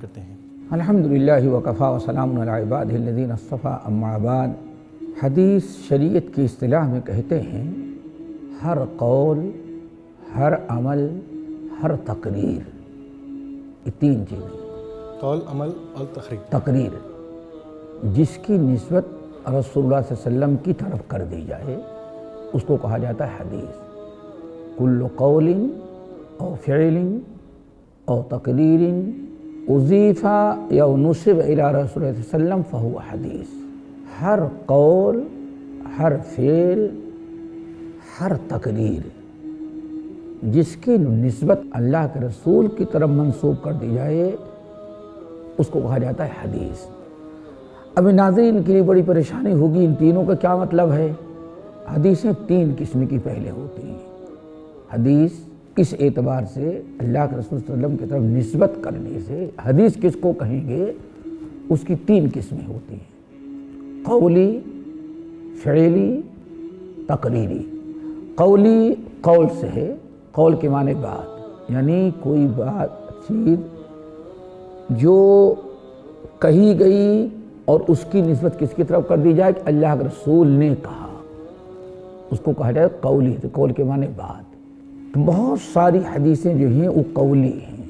کرتے ہیں۔ الحمدللہ وکفا وسلام علی عبادہ الذین اصطفیٰ اما بعد۔ حدیث شریعت کی اصطلاح میں کہتے ہیں ہر قول، ہر عمل، ہر تقریر، یہ تین چیزیں، قول، عمل اور تقریر جس کی نسبت رسول اللہ صلی اللہ علیہ وسلم کی طرف کر دی جائے اس کو کہا جاتا ہے حدیث۔ کل قول او فعل او تقریر اضیف یا نسب الی رسول اللہ صلی اللہ علیہ وسلم فہو حدیث۔ ہر قول، ہر فعل، ہر تقریر جس کی نسبت اللہ کے رسول کی طرف منسوب کر دی جائے اس کو کہا جاتا ہے حدیث۔ اب ناظرین کے لیے بڑی پریشانی ہوگی ان تینوں کا کیا مطلب ہے۔ حدیثیں تین قسم کی پہلے ہوتی ہیں۔ حدیث اس اعتبار سے اللہ کے رسول صلی اللہ علیہ وسلم کی طرف نسبت کرنے سے حدیث کس کو کہیں گے، اس کی تین قسمیں ہوتی ہیں: قولی، فعلی، تقریری۔ قولی قول سے ہے، قول کے معنی بات، یعنی کوئی بات چیز جو کہی گئی اور اس کی نسبت کس کی طرف کر دی جائے کہ اللہ کے رسول نے کہا، اس کو کہا جائے قولی۔ تو قول کے معنی بات۔ تو بہت ساری حدیثیں جو ہیں وہ قولی ہیں،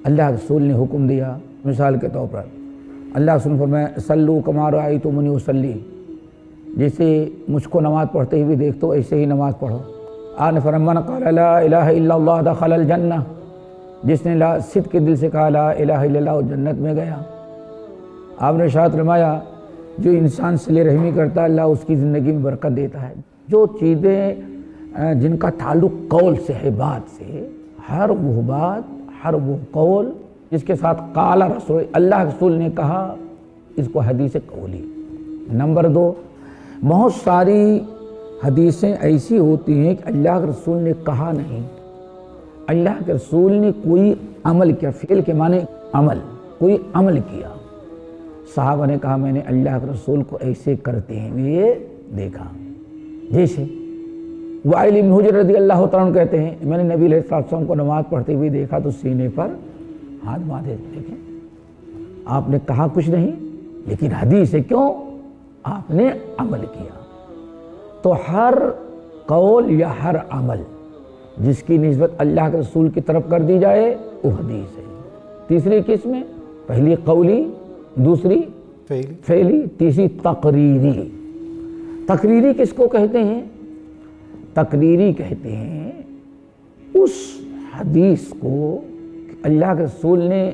اللہ کے رسول نے حکم دیا۔ مثال کے طور پر اللہ رسول نے فرمایا صلو کما رأیتمونی اصلی، جیسے مجھ کو نماز پڑھتے ہوئے دیکھ تو ایسے ہی نماز پڑھو۔ آپ نے فرمایا من قال لا الہ الا اللہ دخل الجنہ، جس نے صدق کے دل سے کہا لا الہ الا اللہ وہ جنت میں گیا۔ آپ نے ارشاد فرمایا جو انسان صلہ رحمی کرتا ہے اللہ اس کی زندگی میں برکت دیتا ہے۔ جو چیزیں جن کا تعلق قول سے ہے، بات سے، ہر وہ بات، ہر وہ قول جس کے ساتھ قال رسول، اللہ رسول نے کہا، اس کو حدیث قولی۔ نمبر دو، بہت ساری حدیثیں ایسی ہوتی ہیں کہ اللہ کے رسول نے کہا نہیں، اللہ کے رسول نے کوئی عمل کیا، فعل کے معنی عمل، کوئی عمل کیا۔ صحابہ نے کہا میں نے اللہ کے رسول کو ایسے کرتے ہیں یہ دیکھا۔ جیسے وائل بن حجر رضی اللہ تعالیٰ عنہ کہتے ہیں میں نے نبی علیہ السلام کو نماز پڑھتے ہوئے دیکھا تو سینے پر ہاتھ باندھے۔ دیکھیں آپ نے کہا کچھ نہیں لیکن حدیث ہے، کیوں؟ آپ نے عمل کیا۔ تو ہر قول یا ہر عمل جس کی نسبت اللہ کے رسول کی طرف کر دی جائے وہ حدیث ہے۔ تیسری قسم ہے، پہلی قولی، دوسری فعلی، تیسری تقریری۔ تقریری کس کو کہتے ہیں؟ تقریری کہتے ہیں اس حدیث کو کہ اللہ کے رسول نے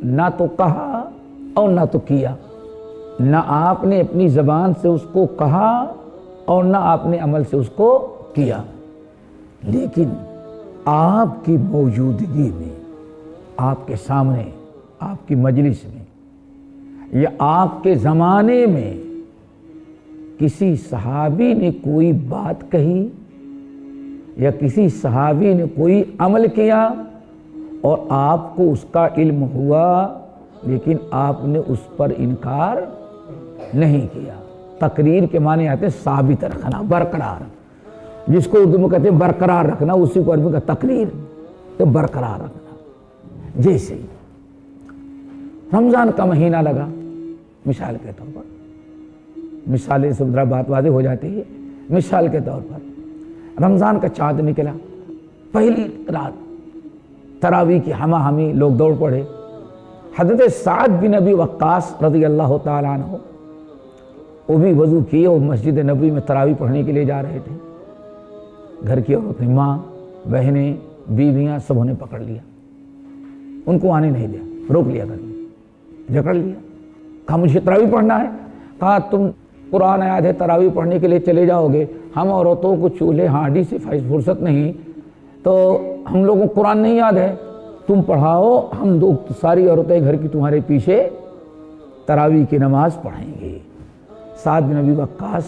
نہ تو کہا اور نہ تو کیا، نہ آپ نے اپنی زبان سے اس کو کہا اور نہ آپ نے عمل سے اس کو کیا، لیکن آپ کی موجودگی میں، آپ کے سامنے، آپ کی مجلس میں یا آپ کے زمانے میں کسی صحابی نے کوئی بات کہی یا کسی صحابی نے کوئی عمل کیا اور آپ کو اس کا علم ہوا لیکن آپ نے اس پر انکار نہیں کیا۔ تقریر کے معنی آتے ہیں ثابت رکھنا، برقرار، جس کو اردو میں کہتے ہیں برقرار رکھنا، اسی کو عربی کا تقریر، تو برقرار رکھنا۔ جیسے رمضان کا مہینہ لگا، مثال کے طور پر، مثالیں سے ذرا بات واضح ہو جاتی ہے۔ مثال کے طور پر رمضان کا چاند نکلا، پہلی رات تراویح کی ہمہ ہمی لوگ دوڑ پڑے۔ حضرت سعد بن ابی وقاص رضی اللہ تعالیٰ عنہ وہ بھی وضو کیے اور مسجد نبوی میں تراویح پڑھنے کے لیے جا رہے تھے۔ گھر کی عورتیں، ماں، بہنیں، بیویاں سبوں نے پکڑ لیا، ان کو آنے نہیں دیا، روک لیا، گھر میں جکڑ لیا، کہا مجھے تراویح پڑھنا ہے۔ کہا تم قرآن یاد ہے تراویح پڑھنے کے لیے چلے جاؤ گے، ہم عورتوں کو چولہے ہانڈی سے فرصت نہیں، تو ہم لوگوں کو قرآن نہیں یاد ہے، تم پڑھاؤ، ہم دو ساری عورتیں گھر کی تمہارے پیچھے تراویح کی نماز پڑھیں گے۔ سعد بن ابی وقاص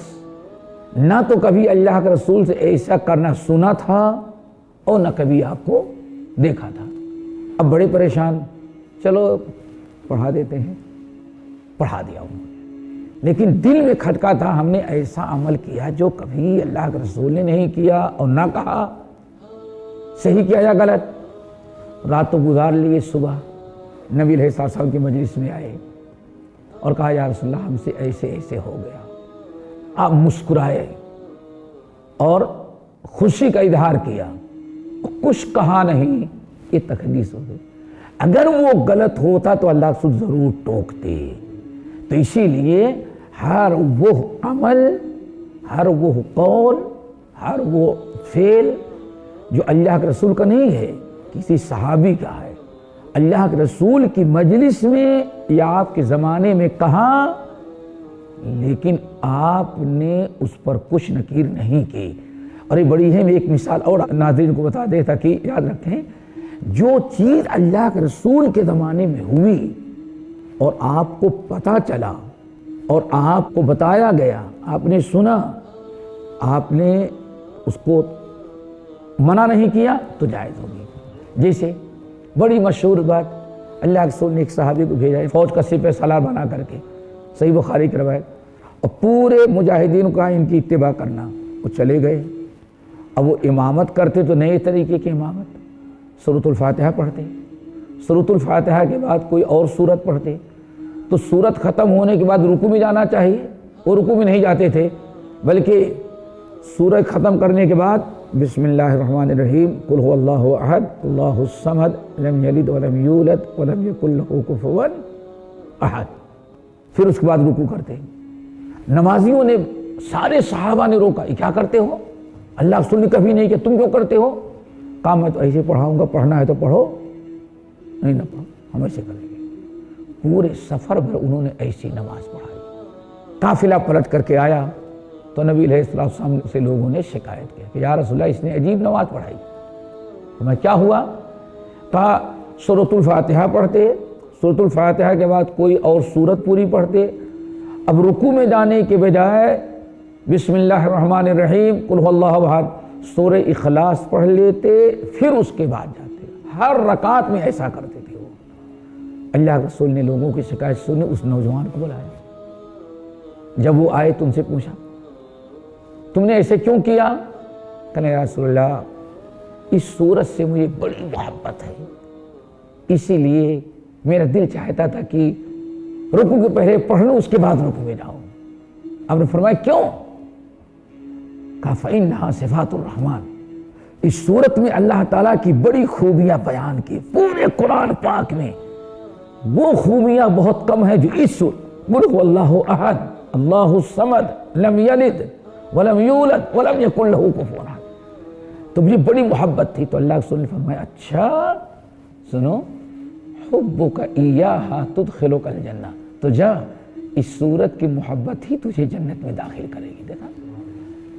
نہ تو کبھی اللہ کے رسول سے ایسا کرنا سنا تھا اور نہ کبھی آپ کو دیکھا تھا۔ اب بڑے پریشان، چلو پڑھا دیتے ہیں، پڑھا دیا انہوں نے، لیکن دل میں کھٹکا تھا ہم نے ایسا عمل کیا جو کبھی اللہ کے رسول نے نہیں کیا اور نہ کہا، صحیح کیا یا غلط؟ رات تو گزار لیے، صبح نبی علیہ السلام کی مجلس میں آئے اور کہا یا رسول اللہ ہم سے ایسے ایسے ہو گیا. آپ مسکرائے اور خوشی کا اظہار کیا, کچھ کہا نہیں. یہ تحدیث ہو گئی. اگر وہ غلط ہوتا تو اللہ رسول ضرور ٹوکتے. تو اسی لیے ہر وہ عمل, ہر وہ قول, ہر وہ فعل جو اللہ کے رسول کا نہیں ہے, کسی صحابی کا ہے, اللہ کے رسول کی مجلس میں یا آپ کے زمانے میں کہا, لیکن آپ نے اس پر کچھ نکیر نہیں کی. اور یہ بڑی ہے, میں ایک مثال اور ناظرین کو بتا دے تاکہ یاد رکھیں. جو چیز اللہ کے رسول کے زمانے میں ہوئی اور آپ کو پتہ چلا اور آپ کو بتایا گیا, آپ نے سنا, آپ نے اس کو منع نہیں کیا تو جائز ہوگی. جیسے بڑی مشہور بات, اللہ کے رسول نے ایک صحابی کو بھیجا ہے فوج کا سپہ سالار بنا کر کے, صحیح بخاری کی روایت, اور پورے مجاہدین کو ان کی اتباع کرنا. وہ چلے گئے. اب وہ امامت کرتے تو نئے طریقے کی امامت, سورۃ الفاتحہ پڑھتے, سورۃ الفاتحہ کے بعد کوئی اور سورت پڑھتے, تو سورت ختم ہونے کے بعد رکوع میں جانا چاہیے, وہ رکوع میں نہیں جاتے تھے, بلکہ سورہ ختم کرنے کے بعد بسم اللہ الرحمن الرحیم قل هو اللہ احد اللہ الصمد لم یلد ولم یولد ولم یکن لہ کفوا احد, پھر اس کے بعد رکوع کرتے. نمازیوں نے, سارے صحابہ نے روکا, یہ کیا کرتے ہو؟ اللہ رسول نے کبھی نہیں کہ تم کیوں کرتے ہو؟ کہا میں تو ایسے پڑھاؤں گا, پڑھنا ہے تو پڑھو, نہیں نہ پڑھو, ہم ایسے کریں گے. پورے سفر بھر انہوں نے ایسی نماز پڑھائی. قافلہ پلٹ کر کے آیا تو نبی علیہ السلام سے لوگوں نے شکایت کیا کہ یا رسول اللہ اس نے عجیب نماز پڑھائی. میں کیا ہوا؟ کہا سورۃ الفاتحہ پڑھتے, سورۃ الفاتحہ کے بعد کوئی اور سورت پوری پڑھتے, اب رکوع میں جانے کے بجائے بسم اللہ الرحمن الرحیم قل هو اللہ احد سورہ اخلاص پڑھ لیتے, پھر اس کے بعد جاتے. ہر رکعت میں ایسا کرتے تھے وہ. اللہ کے رسول نے لوگوں کی شکایت سنی, اس نوجوان کو بلایا. جب وہ آئے تو ان سے پوچھا تم نے ایسے کیوں کیا؟ کہنے یا رسول اللہ اس سورت سے مجھے بڑی محبت ہے, اسی لیے میرا دل چاہتا تھا کہ رکوع کے پہلے پڑھ لوں, اس کے بعد رکوع میں جاؤں. آپ نے فرمایا کیوں؟ کہا فَإِنَّهَا صِفَاتُ الرحمن, اس سورت میں اللہ تعالیٰ کی بڑی خوبیاں بیان کی. پورے قرآن پاک میں وہ خوبیاں بہت کم ہیں جو اس سورت قل هو اللہ احد اللہ الصمد لم یلد ولم یولد ولم یکن لہ کفوا احد. تو مجھے بڑی محبت تھی. تو اللہ کے رسول نے فرمایا اچھا سنو, حبک ایہا تدخلک الجنہ, تو جا اس سورت کی محبت ہی تجھے جنت میں داخل کرے گی. دیکھا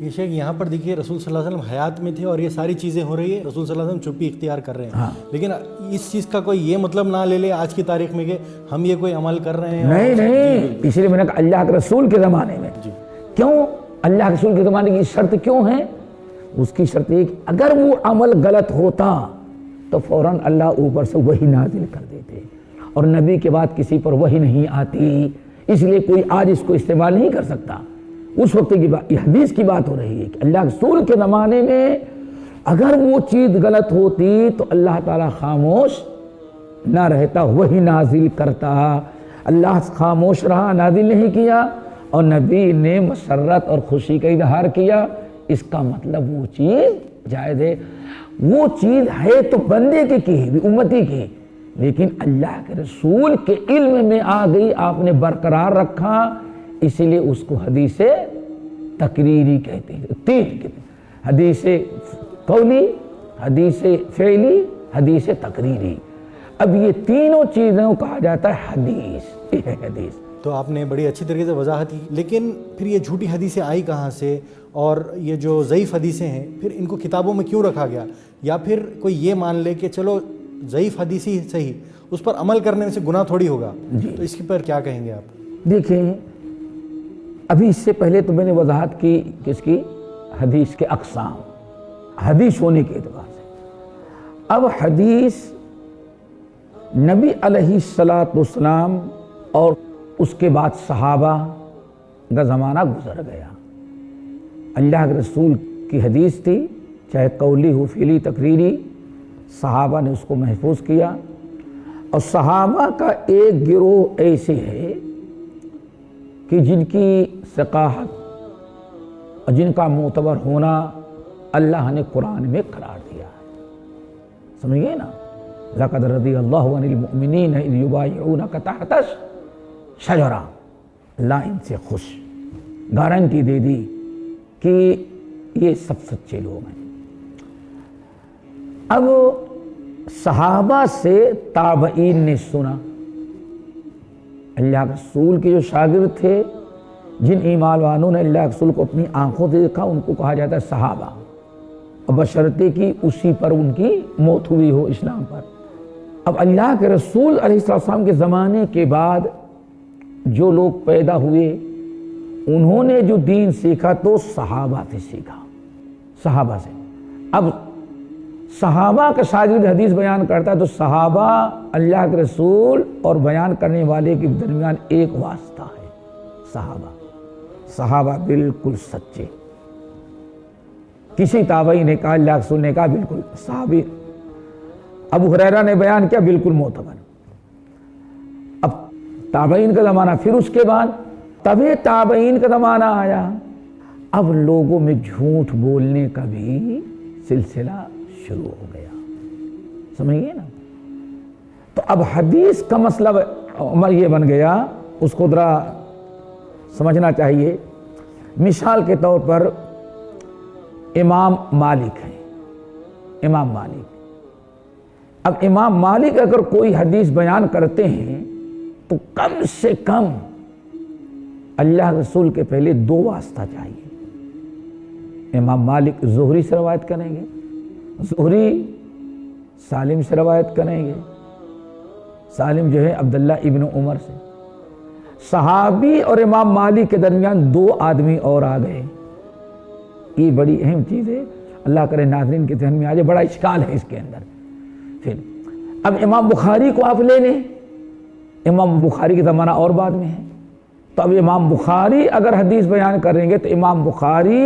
یہ شیخ یہاں پر دیکھیے رسول صلی اللہ علیہ وسلم حیات میں تھے اور یہ ساری چیزیں ہو رہی ہے, رسول صلی اللہ علیہ وسلم چپی اختیار کر رہے ہیں, لیکن اس چیز کا کوئی یہ مطلب نہ لے لے آج کی تاریخ میں کہ ہم یہ کوئی عمل کر رہے ہیں. نہیں, اس لیے میں نے کہا اللہ کے رسول کے زمانے میں. کیوں اللہ کے رسول کے زمانے کی شرط کیوں ہے؟ اس کی شرط یہ کہ اگر وہ عمل غلط ہوتا تو فوراً اللہ اوپر سے وحی نازل کر دیتے, اور نبی کے بعد کسی پر وحی نہیں آتی, اس لیے کوئی آج اس کو استعمال نہیں کر سکتا. اس وقت کی بات, یہ حدیث کی بات ہو رہی ہے کہ اللہ کے رسول کے زمانے میں اگر وہ چیز غلط ہوتی تو اللہ تعالیٰ خاموش نہ رہتا, وہی نازل کرتا. اللہ خاموش رہا, نازل نہیں کیا, اور نبی نے مسرت اور خوشی کا اظہار کیا. اس کا مطلب وہ چیز جائز ہے. وہ چیز ہے تو بندے کی ہے, امتی کی, لیکن اللہ کے رسول کے علم میں آ گئی, آپ نے برقرار رکھا, اسی لیے اس کو حدیث تقریری کہتے ہیں. تین کہتے ہیں, حدیث قولی, حدیث فعلی, حدیث تقریری. اب یہ تینوں چیزوں کو کہا جاتا ہے حدیث. یہ ہے حدیث. تو آپ نے بڑی اچھی طریقے سے وضاحت کی, لیکن پھر یہ جھوٹی حدیثیں آئی کہاں سے, اور یہ جو ضعیف حدیثیں ہیں پھر ان کو کتابوں میں کیوں رکھا گیا؟ یا پھر کوئی یہ مان لے کہ چلو ضعیف حدیث ہی صحیح, اس پر عمل کرنے سے گناہ تھوڑی ہوگا. تو اس پر کیا کہیں گے آپ؟ دیکھیں, ابھی اس سے پہلے تو میں نے وضاحت کی کس کی, حدیث کے اقسام, حدیث ہونے کے اعتبار سے. اب حدیث نبی علیہ السلام اور اس کے بعد صحابہ کا زمانہ گزر گیا. اللہ کے رسول کی حدیث تھی, چاہے قولی ہو فعلی تقریری, صحابہ نے اس کو محفوظ کیا. اور صحابہ کا ایک گروہ ایسے ہے کہ جن کی ثقافت اور جن کا معتبر ہونا اللہ نے قرآن میں قرار دیا ہے. سمجھ گئے نا؟ لَقَدْ رَضِيَ اللَّهُ عَنِ الْمُؤْمِنِينَ إِذْ يُبَايِعُونَكَ تَحْتَ الشَّجَرَةِ. اللہ ان سے خوش، گارنٹی دے دی کہ یہ سب سچے لوگ ہیں. اب صحابہ سے تابعین نے سنا، اللہ کے رسول کے جو شاگرد تھے، جن ایمان والوں نے اللہ کے رسول کو اپنی آنکھوں سے دیکھا، ان کو کہا جاتا ہے صحابہ، اور بشرطے کہ اسی پر ان کی موت ہوئی ہو، اسلام پر. اب اللہ کے رسول علیہ السلام کے زمانے کے بعد جو لوگ پیدا ہوئے، انہوں نے جو دین سیکھا تو صحابہ سے سیکھا، صحابہ سے. اب صحابہ کا شاگرد حدیث بیان کرتا ہے تو صحابہ اللہ کے رسول اور بیان کرنے والے کے درمیان ایک واسطہ ہے. صحابہ بالکل سچے. کسی تابعی نے کہا، اللہ کے رسول نے کہا، بالکل صحابی. ابو ہریرہ نے بیان کیا، بالکل معتبر. اب تابعین کا زمانہ، پھر اس کے بعد طبع تابعین کا زمانہ آیا. اب لوگوں میں جھوٹ بولنے کا بھی سلسلہ شروع ہو گیا. سمجھ گئے نا؟ تو اب حدیث کا مسئلہ عمر یہ بن گیا، اس کو ذرا سمجھنا چاہیے. مثال کے طور پر امام مالک ہیں، امام مالک. اب امام مالک اگر کوئی حدیث بیان کرتے ہیں تو کم سے کم اللہ رسول کے پہلے دو واسطہ چاہیے. امام مالک زہری سے روایت کریں گے، زہری سالم سے روایت کریں گے، سالم جو ہے عبداللہ ابن عمر سے. صحابی اور امام مالک کے درمیان دو آدمی اور آ گئے. یہ بڑی اہم چیز ہے، اللہ کرے ناظرین کے ذہن میں آ جائے، بڑا اشکال ہے اس کے اندر. پھر اب امام بخاری کو آپ لے لیں، امام بخاری کا زمانہ اور بعد میں ہے. تو اب امام بخاری اگر حدیث بیان کریں گے تو امام بخاری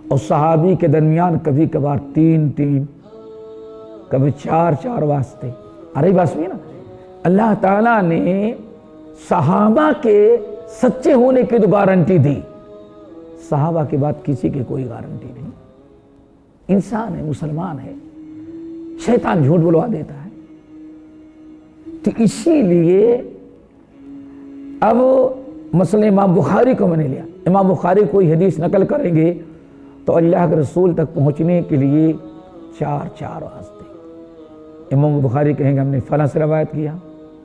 اور صحابی کے درمیان کبھی کبھار 3 کبھی 4 واسطے. ارے بات سنیے نا، اللہ تعالیٰ نے صحابہ کے سچے ہونے کی تو گارنٹی دی، صحابہ کے بعد کسی کی کوئی گارنٹی نہیں. انسان ہے، مسلمان ہے، شیطان جھوٹ بلوا دیتا ہے. تو اسی لیے اب مثلا امام بخاری کو میں نے لیا، امام بخاری کوئی حدیث نقل کریں گے تو اللہ کے رسول تک پہنچنے کے لیے 4 واسطے. امام بخاری کہیں گے ہم نے فلاں سے روایت کیا،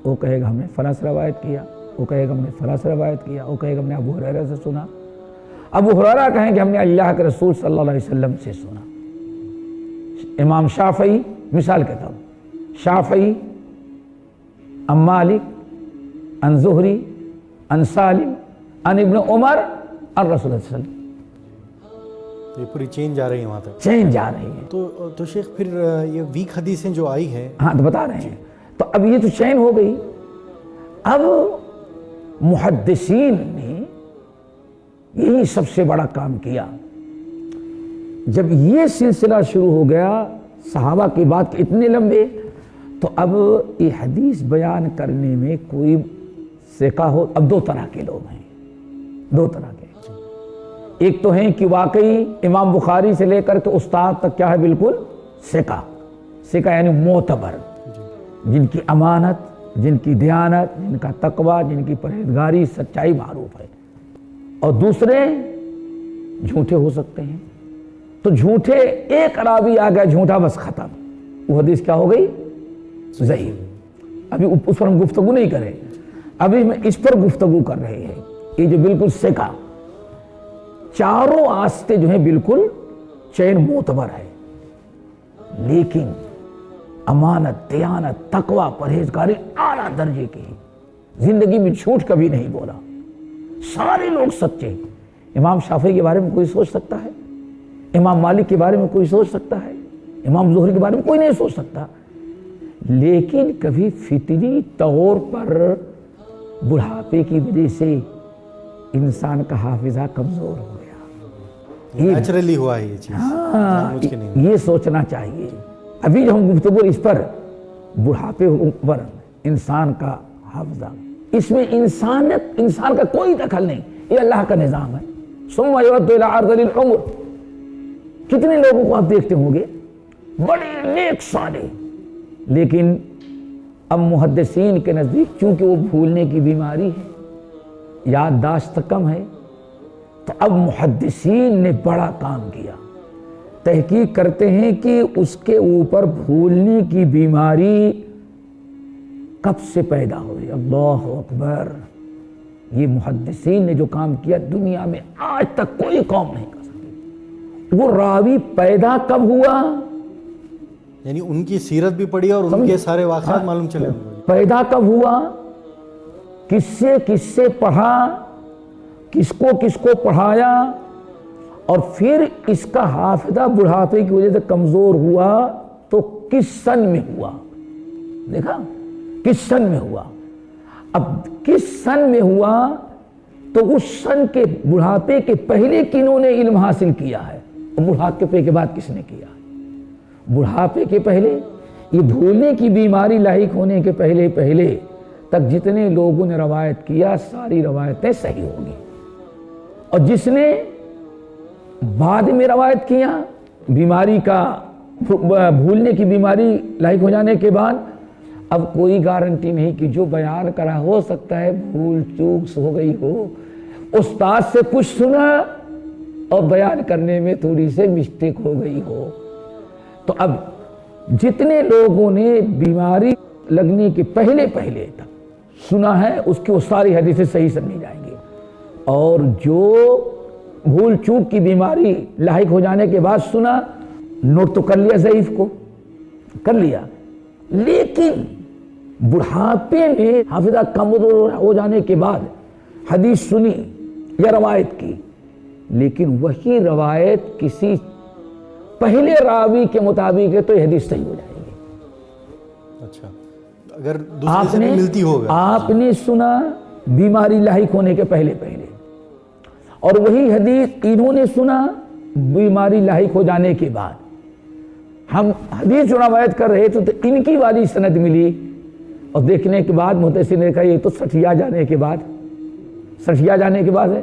وہ کہے گا ہم نے فلاں سے روایت کیا، وہ کہے گا ہم نے فلاں سے روایت کیا، وہ کہے گا ہم نے ابو ہریرہ سے سنا. ابو ہریرہ کہیں گے ہم نے اللہ کے رسول صلی اللہ علیہ وسلم سے سنا. امام شافعی مثال کے طور شافعی عن مالک عن زہری عن سالم عن ابن عمر عن رسول اللہ صلی اللہ علیہ وسلم. یہ پوری چین جا رہی ہے وہاں تک، چین جا رہی ہے. تو شیخ پھر یہ ویک حدیثیں جو آئی ہیں، ہاں تو بتا رہے ہیں. تو اب یہ تو چین ہو گئی. اب محدثین نے یہی سب سے بڑا کام کیا. جب یہ سلسلہ شروع ہو گیا صحابہ کی بات کے اتنے لمبے، تو اب یہ حدیث بیان کرنے میں کوئی ثقہ ہو. اب 2 طرح کے لوگ ہیں، 2 طرح کے. ایک تو ہیں کہ واقعی امام بخاری سے لے کر کے استاد تک کیا ہے، بالکل ثقہ یعنی معتبر، جن کی امانت، جن کی دیانت، جن کا تقوی، جن کی پرہیزگاری، سچائی معروف ہے. اور دوسرے جھوٹے ہو سکتے ہیں. تو جھوٹے، ایک راوی آ گیا جھوٹا، بس ختم، وہ حدیث کیا ہو گئی، ضعیف. ابھی اس پر ہم گفتگو نہیں کریں، ابھی میں اس پر گفتگو کر رہے ہیں. یہ جو بالکل ثقہ، چاروں آستے جو ہیں بالکل چین معتبر ہے، لیکن امانت، دیانت، تقوی، پرہیزگاری اعلیٰ درجے کی، زندگی میں جھوٹ کبھی نہیں بولا، سارے لوگ سچے. امام شافعی کے بارے میں کوئی سوچ سکتا ہے؟ امام مالک کے بارے میں کوئی سوچ سکتا ہے؟ امام زہری کے بارے میں کوئی نہیں سوچ سکتا. لیکن کبھی فطری طور پر بڑھاپے کی وجہ سے انسان کا حافظہ کمزور ہو گیا، نیچرلی ہوا ہے یہ چیز. ہاں، یہ سوچنا چاہیے. ابھی جو ہم گفتگو اس پر بڑھاپے پر انسان کا حافظہ، اس میں انسان کا کوئی دخل نہیں، یہ اللہ کا نظام ہے۔ ثم يرد الى ارذل العمر، کتنے لوگوں کو آپ دیکھتے ہوں گے بڑے نیک صالح، لیکن اب محدثین کے نزدیک چونکہ وہ بھولنے کی بیماری ہے، یادداشت کم ہے، تو اب محدثین نے بڑا کام کیا، تحقیق کرتے ہیں کہ اس کے اوپر بھولنے کی بیماری کب سے پیدا ہوئی۔ اللہ اکبر، یہ محدثین نے جو کام کیا دنیا میں آج تک کوئی قوم نہیں کر سکی۔ وہ راوی پیدا کب ہوا، یعنی ان کی سیرت بھی پڑھی اور ان کے سارے واقعات معلوم چلے، پیدا کب ہوا، کس سے پڑھا، کس کو پڑھایا، اور پھر اس کا حافظہ بڑھاپے کی وجہ سے کمزور ہوا تو کس سن میں ہوا، دیکھا کس سن میں ہوا۔ اب کس سن میں ہوا تو اس سن کے بڑھاپے کے پہلے کنہوں نے علم حاصل کیا ہے، اور بڑھاپے کے بعد کس نے کیا ہے۔ بڑھاپے کے پہلے، یہ بھولنے کی بیماری لاحق ہونے کے پہلے تک جتنے لوگوں نے روایت کیا ساری روایتیں صحیح ہوں گی، اور جس نے بعد میں روایت کیا بیماری کا، بھولنے کی بیماری لاحق ہو جانے کے بعد، اب کوئی گارنٹی نہیں کہ جو بیان کرا ہو سکتا ہے بھول چوک ہو گئی ہو، استاد سے کچھ سنا اور بیان کرنے میں تھوڑی سے مسٹیک ہو گئی ہو۔ تو اب جتنے لوگوں نے بیماری لگنے کے پہلے تک سنا ہے اس کی وہ ساری حدیثیں صحیح سمجھی جائیں گی، اور جو بھول چوک کی بیماری لاحق ہو جانے کے بعد سنا، نوٹ تو کر لیا ضعیف کو، کر لیا، لیکن بڑھاپے میں حافظہ کمزور ہو جانے کے بعد حدیث سنی یا روایت کی، لیکن وہی روایت کسی پہلے راوی کے مطابق ہے تو یہ حدیث صحیح ہو جائے گی۔ اچھا، اگر دوسرے سے بھی ملتی ہوگا، آپ نے سنا بیماری لاحق ہونے کے پہلے اور وہی حدیث انہوں نے سنا بیماری لاحق ہو جانے کے بعد، ہم حدیث جو روایت کر رہے تھے تو ان کی والی سند ملی، اور دیکھنے کے بعد محدثین نے کہا یہ تو سٹھیا جانے کے بعد ہے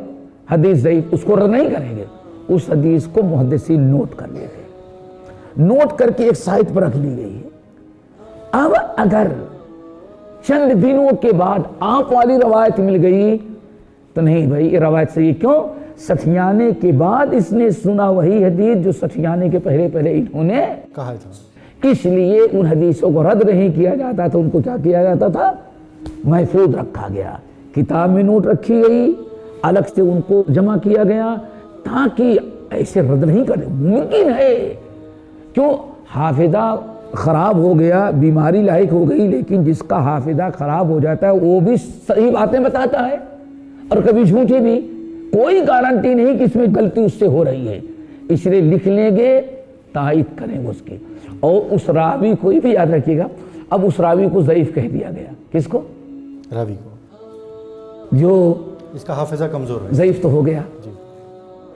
حدیث ضعیف، اس کو رد نہیں کریں گے۔ اس حدیث کو محدثین نوٹ کر لیتے، نوٹ کر کے ایک سائٹ پر رکھ لی گئی ہے۔ اب اگر چند دنوں کے بعد آپ والی روایت مل گئی تو نہیں بھائی یہ روایت صحیح، کیوں؟ سٹھیانے کے بعد اس نے سنا وہی حدیث جو سٹھیانے کے پہلے انہوں نے کہا تھا، اس لیے ان حدیثوں کو رد نہیں کیا جاتا تھا، ان کو کیا کیا جاتا تھا، محفوظ رکھا گیا، کتاب میں نوٹ رکھی گئی، الگ سے ان کو جمع کیا گیا تاکہ ایسے رد نہیں کرے۔ ممکن ہے کیوں حافظہ خراب ہو گیا، بیماری لاحق ہو گئی، لیکن جس کا حافظہ خراب ہو جاتا ہے وہ بھی صحیح باتیں بتاتا ہے اور کبھی جھوٹی بھی، کوئی گارنٹی نہیں کہ اس میں غلطی اس سے ہو رہی ہے، اس لیے لکھ لیں گے، تائید کریں گے اس کی۔ اور اس راوی کو بھی یاد رکھیے گا، اب اس راوی کو ضعیف کہہ دیا گیا، کس کو؟ راوی کو، جو اس کا حافظہ کمزور ہے، ضعیف تو ہو گیا،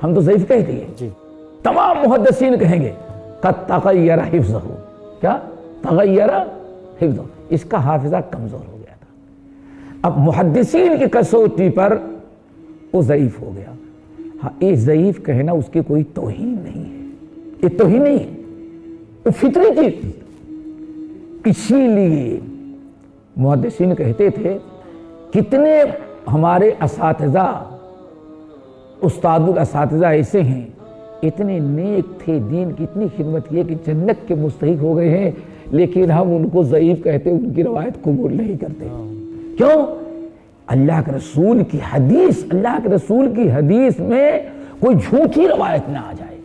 ہم تو ضعیف کہہ دیے، جی، تمام محدثین کہیں گے قد تغیر حفظہ، کیا تغیر حفظہ، اس کا حافظہ کمزور ہو گیا تھا۔ اب محدثین کی کسوٹی پر وہ ضعیف ہو گیا۔ ہاں، یہ ضعیف کہنا اس کی کوئی توہین نہیں ہے، یہ توہین نہیں ہے، وہ فطری چیز۔ اسی لیے محدثین کہتے تھے کتنے ہمارے اساتذہ، استاد الاساتذہ ایسے ہیں، اتنے نیک تھے، دین کی اتنی خدمت کی کہ جنت کے مستحق ہو گئے ہیں، لیکن ہم ان کو ضعیف کہتے، ان کی روایت قبول نہیں کرتے۔ کیوں؟ اللہ کے رسول کی حدیث میں کوئی جھوٹی روایت نہ آ جائے،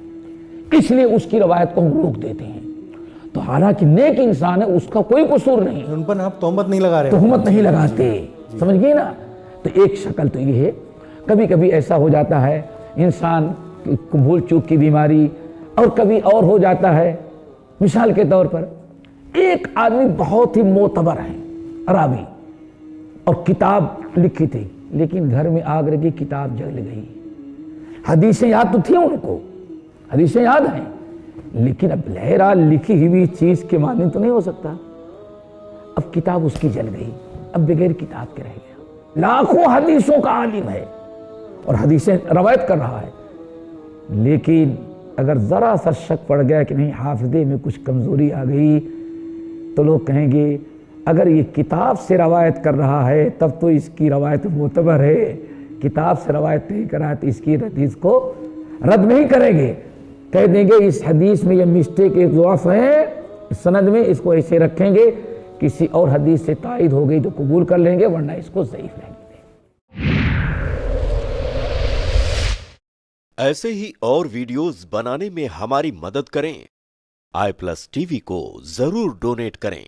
اس لیے اس کی روایت کو ہم روک دیتے ہیں۔ تو حالانکہ نیک انسان ہے، اس کا کوئی قصور نہیں، ان پر آپ تہمت نہیں لگا رہے، تہمت نہیں لگاتے، سمجھ گئے نا؟ تو ایک شکل تو یہ ہے، کبھی کبھی ایسا ہو جاتا ہے انسان کو بھول چوک کی بیماری، اور کبھی اور ہو جاتا ہے۔ مثال کے طور پر ایک آدمی بہت ہی معتبر ہے راوی، اور کتاب لکھی تھی، لیکن گھر میں آگ لگی، کتاب جل گئی۔ حدیثیں یاد تو تھی ان کو، حدیثیں یاد ہیں، لیکن اب لہرا لکھی ہوئی چیز کے معنی تو نہیں ہو سکتا۔ اب کتاب اس کی جل گئی، اب بغیر کتاب کے رہ گیا، لاکھوں حدیثوں کا عالم ہے اور حدیثیں روایت کر رہا ہے، لیکن اگر ذرا سا شک پڑ گیا کہ نہیں حافظے میں کچھ کمزوری آ گئی تو لوگ کہیں گے اگر یہ کتاب سے روایت کر رہا ہے تب تو اس کی روایت معتبر ہے، کتاب سے روایت نہیں کرا تو اس کی حدیث کو رد نہیں کریں گے، کہہ دیں گے اس حدیث میں یہ مسٹیک ایک ضعف ہے، سند میں اس کو ایسے رکھیں گے، کسی اور حدیث سے تائید ہو گئی تو قبول کر لیں گے ورنہ اس کو ضعیف رہیں گے۔ ایسے ہی اور ویڈیوز بنانے میں ہماری مدد کریں۔ آئی پلس ٹی وی کو ضرور ڈونیٹ کریں۔